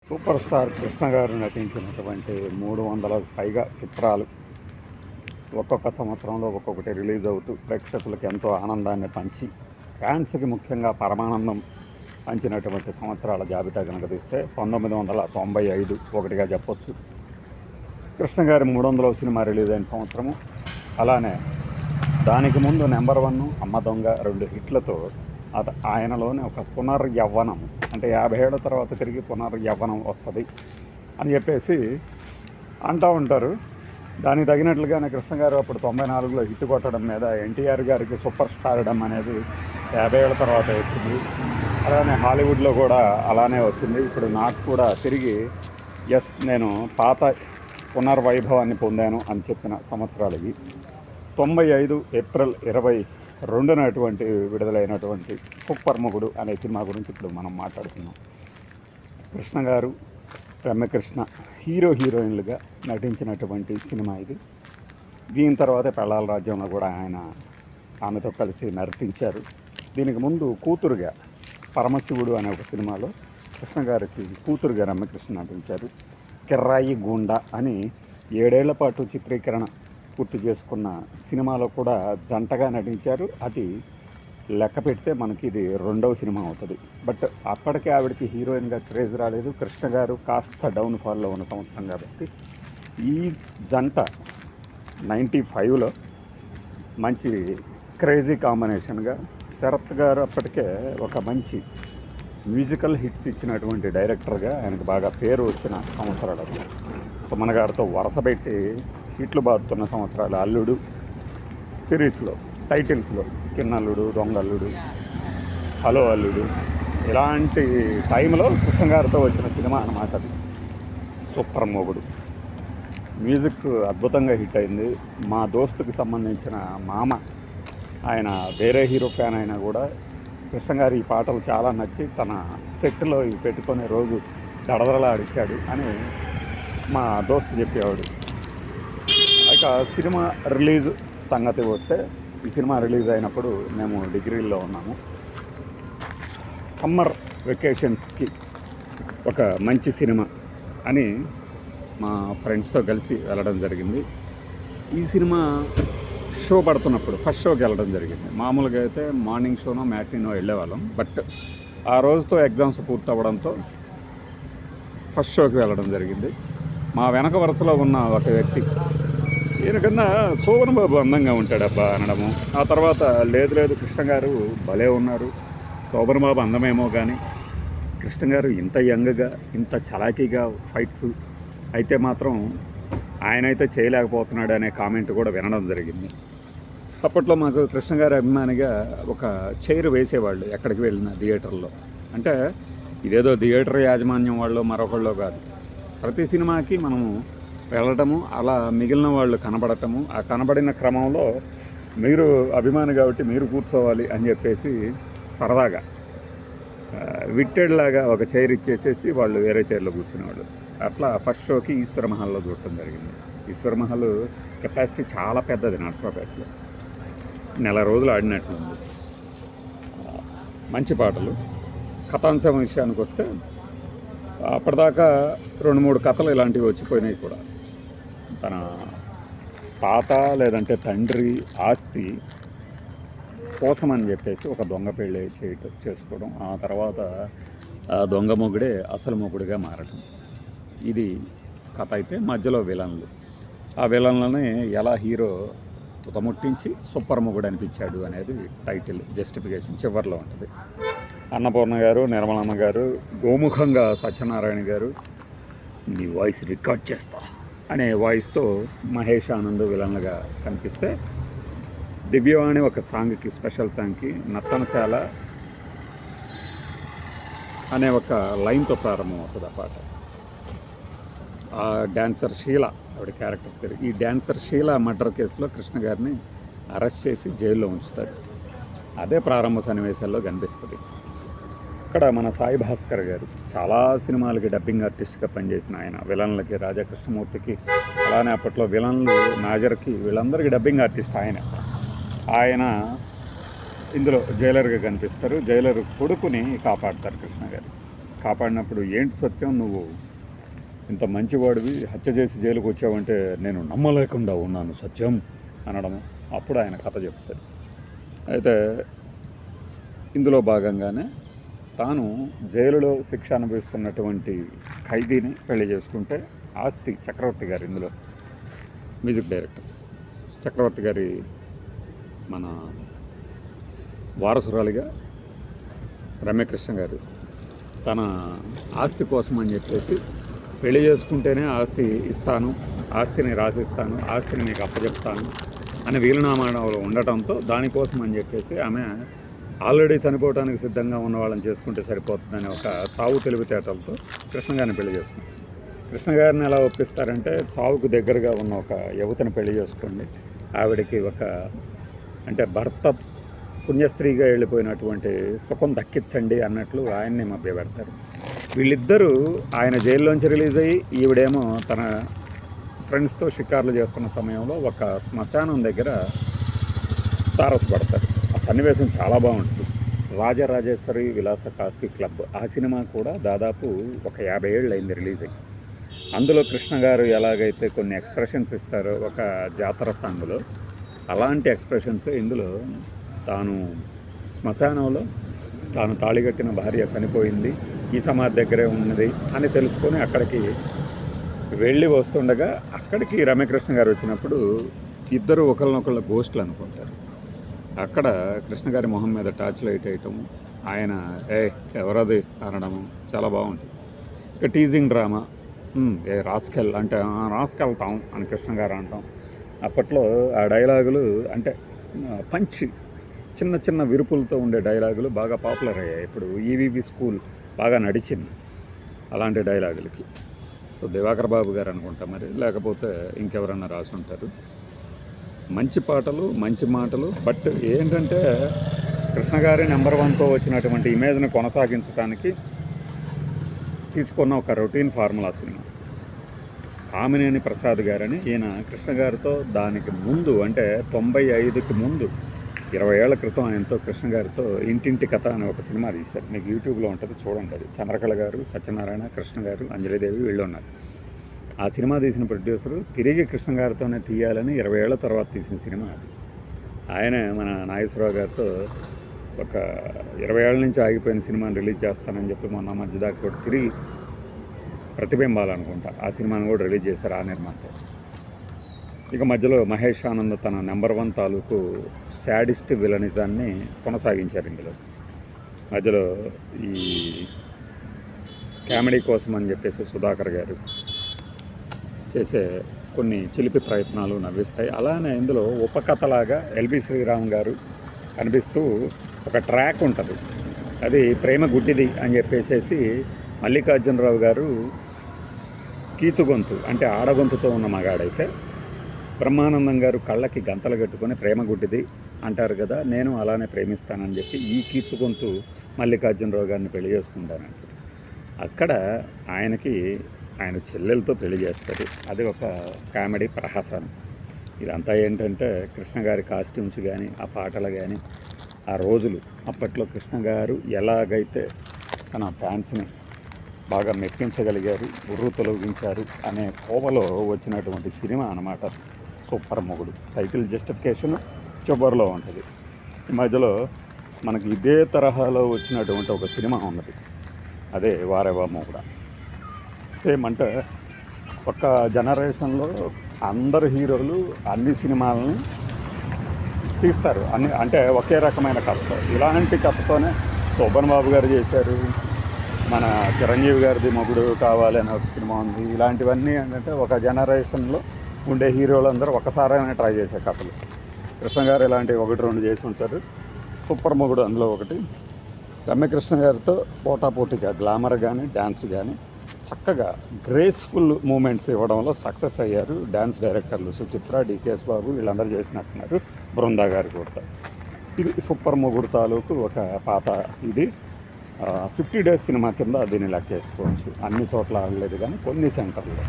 Super star Krishna గారు నటించినటువంటి 300లకు పైగా చిత్రాలు ఒక్కొక్క సంవత్సరంలో ఒక్కొక్కటి రిలీజ్ అవుతూ ప్రేక్షకులకు ఎంతో ఆనందాన్ని పంచి ఫ్యాన్స్కి ముఖ్యంగా పరమానందం పంచినటువంటి సంవత్సరాల జాబితా కనుక తీస్తే 1995 ఒకటిగా చెప్పొచ్చు. కృష్ణ గారి 300వ సినిమా రిలీజ్ అయిన సంవత్సరము. అలానే దానికి ముందు నెంబర్ 1 అమ్మ దొంగ 2 హిట్లతో ఆయనలోని ఒక పునర్యవ్వనం, అంటే 50 ఏళ్ళ తర్వాత తిరిగి పునర్యవ్వనం వస్తుంది అని చెప్పేసి అంటూ ఉంటారు. దానికి తగినట్లుగానే కృష్ణ గారు అప్పుడు 94లో హిట్ కొట్టడం మీద ఎన్టీఆర్ గారికి సూపర్ స్టార్డమ్ అనేది 50 ఏళ్ళ తర్వాత వచ్చింది. అలానే హాలీవుడ్లో కూడా అలానే వచ్చింది. ఇప్పుడు నాకు కూడా తిరిగి నేను పాత పునర్వైభవాన్ని పొందాను అని చెప్పిన సంవత్సరాలు ఇవి. 95 ఏప్రిల్ 22 విడుదలైనటువంటి సూపర్ మొగుడు అనే సినిమా గురించి ఇప్పుడు మనం మాట్లాడుతున్నాం. కృష్ణ గారు, రమ్యకృష్ణ హీరోయిన్లుగా నటించినటువంటి సినిమా ఇది. దీని తర్వాత పెళ్ళాల రాజ్యంలో కూడా ఆమెతో కలిసి నర్తించారు. దీనికి ముందు కూతురుగా పరమశివుడు అనే ఒక సినిమాలో కృష్ణ గారికి కూతురుగా రమ్యకృష్ణ నటించారు. కిర్రాయి గూండా అని 7 ఏళ్ల పాటు చిత్రీకరణ పూర్తి చేసుకున్న సినిమాలో కూడా జంటగా నటించారు. అది లెక్క పెడితే మనకి ఇది 2వ సినిమా అవుతుంది. బట్ అప్పటికే ఆవిడకి హీరోయిన్గా క్రేజ్ రాలేదు. కృష్ణ గారు కాస్త డౌన్ఫాల్లో ఉన్న సంవత్సరం కాబట్టి ఈ జంట 95లో మంచి క్రేజీ కాంబినేషన్గా, శరత్ గారు అప్పటికే ఒక మంచి మ్యూజికల్ హిట్స్ ఇచ్చినటువంటి డైరెక్టర్గా ఆయనకు బాగా పేరు వచ్చిన సంవత్సరాలు. సుమన్ గారితో వరుసపెట్టి హిట్లు బాదుతున్న సంవత్సరాలు. అల్లుడు సిరీస్లో టైటిల్స్లో చిన్నల్లుడు, దొంగల్లుడు, హలో అల్లుడు, ఇలాంటి టైంలో కృష్ణ గారితో వచ్చిన సినిమా అన్నమాట అది సూపర్ మొగుడు. మ్యూజిక్ అద్భుతంగా హిట్ అయింది. మా దోస్తుకి సంబంధించిన మామ, ఆయన వేరే హీరో ఫ్యాన్ అయినా కూడా కృష్ణ గారి ఈ పాటలు చాలా నచ్చి తన సెట్లో ఇవి పెట్టుకొని రోజు దడదరలా ఆడిచ్చాడు అని మా దోస్తు చెప్పేవాడు. ఇక సినిమా రిలీజ్ సంగతి వస్తే, ఈ సినిమా రిలీజ్ అయినప్పుడు మేము డిగ్రీల్లో ఉన్నాము. సమ్మర్ వెకేషన్స్కి ఒక మంచి సినిమా అని మా ఫ్రెండ్స్తో కలిసి వెళ్ళడం జరిగింది. ఈ సినిమా షో పడుతున్నప్పుడు ఫస్ట్ షోకి వెళ్ళడం జరిగింది. మామూలుగా అయితే మార్నింగ్ షోనో మ్యాట్నీనో వెళ్ళేవాళ్ళం. బట్ ఆ రోజుతో ఎగ్జామ్స్ పూర్తవడంతో ఫస్ట్ షోకి వెళ్ళడం జరిగింది. మా వెనక వరుసలో ఉన్న ఒక వ్యక్తి, ఈయనకన్నా శోభన్ బాబు అందంగా ఉంటాడబ్బా అనడము. ఆ తర్వాత లేదు కృష్ణ గారు భలే ఉన్నారు, శోభన్ బాబు అందమేమో కానీ కృష్ణ గారు ఇంత యంగ్గా, ఇంత చలాకీగా ఫైట్స్ అయితే మాత్రం ఆయనైతే చేయలేకపోతున్నాడు అనే కామెంట్ కూడా వినడం జరిగింది. అప్పట్లో మాకు కృష్ణ గారి అభిమానిగా ఒక చైర్ వేసేవాళ్ళు ఎక్కడికి వెళ్ళిన థియేటర్లో. అంటే ఇదేదో థియేటర్ యాజమాన్యం వాళ్ళు మరొకళ్ళు కాదు, ప్రతి సినిమాకి మనము వెళ్ళటము, అలా మిగిలిన వాళ్ళు కనబడటము, ఆ కనబడిన క్రమంలో మీరు అభిమాని కాబట్టి మీరు కూర్చోవాలి అని చెప్పేసి సరదాగా విట్టెడ్ లాగా ఒక చైర్ ఇచ్చేసేసి వాళ్ళు వేరే చైర్లో కూర్చునేవాళ్ళు. అట్లా ఫస్ట్ షోకి ఈశ్వర మహల్లో చూడటం జరిగింది. ఈశ్వర మహల్ కెపాసిటీ చాలా పెద్దది. నర్సరావుపేటలో నెల రోజులు ఆడినట్లుంది. మంచి పాటలు. కథాంశం విషయానికి వస్తే అప్పటిదాకా 2-3 కథలు ఇలాంటివి వచ్చిపోయినాయి కూడా. తన తాత లేదంటే తండ్రి ఆస్తి కోసమని చెప్పేసి ఒక దొంగ పెళ్ళి చేసుకోవడం, ఆ తర్వాత దొంగ మొగుడే అసలు మొగుడిగా మారడం, ఇది కథ. అయితే మధ్యలో విలన్లు, ఆ విలన్లని ఎలా హీరో తుతముట్టించి సూపర్ మొగుడు అనిపించాడు అనేది టైటిల్ జస్టిఫికేషన్ చివరిలో ఉంటుంది. అన్నపూర్ణ గారు, నిర్మలమ్మ గారు, గోముఖంగా సత్యనారాయణ గారు నీ వాయిస్ రికార్డ్ చేస్తా అనే వాయిస్తో మహేష్ ఆనంద్ విలన్లుగా కనిపిస్తే, దివ్యవాణి ఒక సాంగ్కి, స్పెషల్ సాంగ్కి నత్తనశాల అనే ఒక లైన్తో ప్రారంభం అవుతుంది ఆ పాట. ఆ డాన్సర్ షీల, ఆవిడ క్యారెక్టర్ పేరు. ఈ డాన్సర్ షీల మర్డర్ కేసులో కృష్ణ గారిని అరెస్ట్ చేసి జైల్లో ఉంచుతాడు. అదే ప్రారంభ సన్నివేశాల్లో కనిపిస్తుంది. ఇక్కడ మన సాయి భాస్కర్ గారు చాలా సినిమాలకి డబ్బింగ్ ఆర్టిస్ట్గా పనిచేసిన ఆయన, విలన్లకి, రాజకృష్ణమూర్తికి, అలానే అప్పట్లో విలన్లు, నాజర్కి, వీళ్ళందరికీ డబ్బింగ్ ఆర్టిస్ట్ ఆయన ఇందులో జైలర్గా కనిపిస్తారు. జైలర్ కొడుకుని కాపాడతారు కృష్ణ గారు. కాపాడినప్పుడు ఏంటి సత్యం నువ్వు ఇంత మంచివాడివి హత్య చేసి జైలుకు వచ్చావంటే నేను నమ్మలేకుండా ఉన్నాను సత్యం అనడము. అప్పుడు ఆయన కథ చెప్తాడు. అయితే ఇందులో భాగంగానే తాను జైలులో శిక్ష అనుభవిస్తున్నటువంటి ఖైదీని పెళ్లి చేసుకుంటే ఆస్తి చక్రవర్తి గారు ఇందులో మ్యూజిక్ డైరెక్టర్ చక్రవర్తి గారి మన వారసురాలిగా రమ్యకృష్ణ గారు తన ఆస్తి కోసం అని చెప్పేసి పెళ్లి చేసుకుంటేనే ఆస్తి ఇస్తాను, ఆస్తిని రాసిస్తాను, ఆస్తిని మీకు అప్పచెప్తాను అని వీలునామాలో ఉండటంతో దానికోసం అని చెప్పేసి ఆమె ఆల్రెడీ చనిపోవడానికి సిద్ధంగా ఉన్న వాళ్ళని చేసుకుంటే సరిపోతుందని ఒక చావు తెలివితేటలతో కృష్ణ గారిని పెళ్లి చేసుకుంటారు. కృష్ణ గారిని ఎలా ఒప్పిస్తారంటే చావుకు దగ్గరగా ఉన్న ఒక యువతని పెళ్లి చేసుకోండి, ఆవిడకి ఒక అంటే భర్త పుణ్యస్త్రీగా వెళ్ళిపోయినటువంటి సుఖం దక్కించండి అన్నట్లు ఆయన్ని మభ్యపెడతారు. వీళ్ళిద్దరూ ఆయన జైల్లోంచి రిలీజ్ అయ్యి ఈవిడేమో తన ఫ్రెండ్స్తో షికార్లు చేస్తున్న సమయంలో ఒక శ్మశానం దగ్గర తారసపడతారు. ఆ సన్నివేశం చాలా బాగుంటుంది. రాజరాజేశ్వరి విలాస కాఫీ క్లబ్ ఆ సినిమా కూడా దాదాపు ఒక 50 ఏళ్ళు అయింది రిలీజ్ అయ్యి. అందులో కృష్ణ గారు ఎలాగైతే కొన్ని ఎక్స్ప్రెషన్స్ ఇస్తారో ఒక జాతర సాంగ్లో, అలాంటి ఎక్స్ప్రెషన్స్ ఇందులో తాను శ్మశానంలో తాను తాళిగట్టిన భార్య చనిపోయింది, ఈ సమాధి దగ్గరే ఉన్నది అని తెలుసుకొని అక్కడికి వెళ్ళి వస్తుండగా అక్కడికి రమ్యకృష్ణ గారు వచ్చినప్పుడు ఇద్దరు ఒకరినొకళ్ళ గోస్టులు అనుకుంటారు. అక్కడ కృష్ణ గారి మొహం మీద టార్చ్ లైట్ వేయటం, ఆయన ఎవరది అనడము చాలా బాగుంటుంది. ఇక టీజింగ్ డ్రామా, రాస్కెల్ అంటే రాస్కెళ్తాం అని కృష్ణ గారు అంటాం. అప్పట్లో ఆ డైలాగులు అంటే పంచ్ చిన్న చిన్న విరుపులతో ఉండే డైలాగులు బాగా పాపులర్ అయ్యాయి. ఇప్పుడు ఈవీవి స్కూల్ బాగా నడిచింది అలాంటి డైలాగులకి. సో దివాకర్ బాబు గారు అనుకుంటా మరి, లేకపోతే ఇంకెవరన్నా రాసి ఉంటారు. మంచి పాటలు, మంచి మాటలు. బట్ ఏంటంటే కృష్ణ గారి నెంబర్ 1తో వచ్చినటువంటి ఇమేజ్ని కొనసాగించడానికి తీసుకున్న ఒక routine formula cinema. Kamineni Prasad గారని ఈయన కృష్ణ గారితో దానికి ముందు అంటే 95కి ముందు 20 ఏళ్ల క్రితం ఆయనతో కృష్ణ గారితో ఇంటింటి కథ అనే ఒక సినిమా తీశారు. మీకు యూట్యూబ్లో ఉంటుంది, చూడండి. అది చంద్రకళ గారు, సత్యనారాయణ, కృష్ణ గారు, అంజలిదేవి వీళ్ళు ఉన్నారు. ఆ సినిమా తీసిన ప్రొడ్యూసరు తిరిగి కృష్ణ గారితోనే తీయాలని 20 ఏళ్ల తర్వాత తీసిన సినిమా అది. ఆయనే మన నాగేశ్వరరావు గారితో ఒక 20 ఏళ్ల నుంచి ఆగిపోయిన సినిమాని రిలీజ్ చేస్తానని చెప్పి మొన్న మధ్యదాకా కూడా తిరిగి ప్రతిబింబాలనుకుంటా ఆ సినిమాని కూడా రిలీజ్ చేశారు ఆ నిర్మాత. ఇక మధ్యలో మహేష్ ఆనంద్ తన నెంబర్ 1 తాలూకు శాడిస్ట్ విలనిజాన్ని కొనసాగించారు. ఇందులో మధ్యలో ఈ కామెడీ కోసం అని చెప్పేసి సుధాకర్ గారు చేసే కొన్ని చిలిపి ప్రయత్నాలు నవ్విస్తాయి. అలానే ఇందులో ఉపకథలాగా ఎల్బి శ్రీరామ్ గారు కనిపిస్తూ ఒక ట్రాక్ ఉంటుంది. అది ప్రేమ గుడ్డిది అని చెప్పేసి మల్లికార్జునరావు గారు కీచుగొంతు అంటే ఆడగొంతుతో ఉన్న మగాడైతే బ్రహ్మానందం గారు కళ్ళకి గంతలు కట్టుకొని ప్రేమ గుడ్డిది అంటారు కదా, నేను అలానే ప్రేమిస్తానని చెప్పి ఈ కీచుగొంతు మల్లికార్జునరావు గారిని పెళ్లి చేసుకుంటానంటారు. అక్కడ ఆయన చెల్లెలతో పెళ్లి చేస్తారు. అది ఒక కామెడీ ప్రహసనం. ఇదంతా ఏంటంటే కృష్ణ గారి కాస్ట్యూమ్స్ కానీ ఆ పాటలు కానీ ఆ రోజులు అప్పట్లో కృష్ణ గారు ఎలాగైతే తన ఫ్యాన్స్ని బాగా మెప్పించగలిగారు, ఉర్రు తొలగించారు అనే కోవలో వచ్చినటువంటి సినిమా అన్నమాట సూపర్ మొగుడు. టైటిల్ జస్టిఫికేషన్ చివరిలో ఉంటుంది. ఈ మధ్యలో మనకి ఇదే తరహాలో వచ్చినటువంటి ఒక సినిమా ఉన్నది, అదే వారేవా మొగుడా. సేమ్ అంటే ఒక జనరేషన్లో అందరు హీరోలు అన్ని సినిమాలని తీస్తారు, అంటే ఒకే రకమైన కథతో. ఇలాంటి కథతోనే శోభన్ బాబు గారు చేశారు, మన చిరంజీవి గారిది మొగుడు కావాలి అనే ఒక సినిమా ఉంది. ఇలాంటివన్నీ ఏంటంటే ఒక జనరేషన్లో ఉండే హీరోలందరూ ఒకసారైనా ట్రై చేసే కథలు. కృష్ణ గారు ఇలాంటివి 1-2 చేసి ఉంటారు. సూపర్ మొగుడు అందులో ఒకటి. రమ్యకృష్ణ గారితో పోటాపోటీగా గ్లామర్ కానీ డ్యాన్స్ కానీ చక్కగా గ్రేస్ఫుల్ మూమెంట్స్ ఇవ్వడంలో సక్సెస్ అయ్యారు డ్యాన్స్ డైరెక్టర్లు. సుచిత్ర, డికేఎస్ బాబు వీళ్ళందరూ చేసినట్టున్నారు. బృందా గారు కూడా. ఇది సూపర్ మొగుడు తాలూకు ఒక పాత ఇది 50 డేస్ సినిమా కింద దీన్ని లెక్కేసుకోవచ్చు. అన్ని చోట్ల ఆడలేదు కానీ కొన్ని సెంటర్లో.